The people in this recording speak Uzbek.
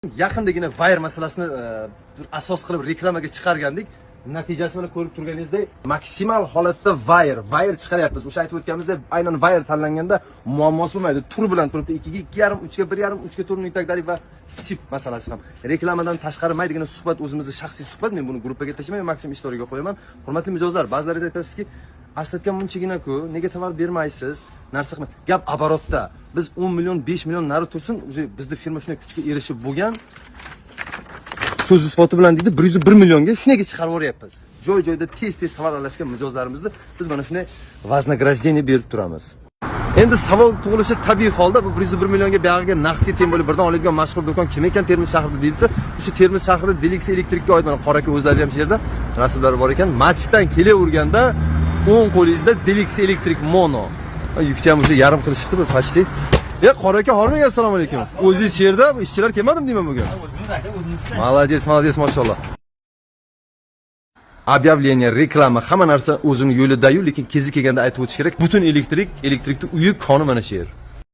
Yaqindagina Wire masalasini asos qilib reklamaga chiqargandik. Natijasini ko'rib turganingizdek, maksimal holatda Wire chiqaryapmiz. O'sha aytib o'tganimizdek, aynan Wire tanlanganda muammosi bo'lmaydi. Tur bilan turibdi. 2 ga 2,5, 3 ga 1,5, 3 ga 4.5 va sip masalasi ham. Reklamadan tashqari maydigina suhbat, o'zimizning shaxsiy suhbat. Men buni gruppaga tashlamayman, maksimum istoriyaga qo'yaman. Hurmatli mijozlar, ba'zilaringiz aytasizki, aslatgan bunchagina-ku, nega tovar bermaysiz? Narsa qilmang. Gap оборотda. Biz 10 million, 5 million nari tursin, bizning firma shunday kuchga erishib bo'lgan. So'zi sifati bilan deydi 101 millionga shunga chiqarib o'ryapmiz. Joy-joyda tez tovar alashgan mijozlarimizni biz mana shunday вознаграждение berib turamiz. Endi savol tug'ilishi tabiiy holda bu 101 millionga buyog'iga naqdga teng bo'lib birdan oladigan mashhur do'kon kim ekan Termiz shahrida deyilsa, o'sha Termiz shahrida Delix elektrikka oid mana qora aka o'zlari ham shu yerda rasmlari bor ekan. Matchdan kelaverganda 10 qo'lingizda Delix elektrik mono. Yukni ham o'sha yarim qilishibdi bu почти. Qora aka, hormang, assalomu alaykum. O'zingiz shu yerda ishchilar kelmadimi deyman bugun? Молодец, mashallah. Объявление, reklama, hamma narsa o'zining yo'lida-yu, lekin kezi kelganda aytib o'tish kerak. Butun elektrikning uyi koni mana shu yer.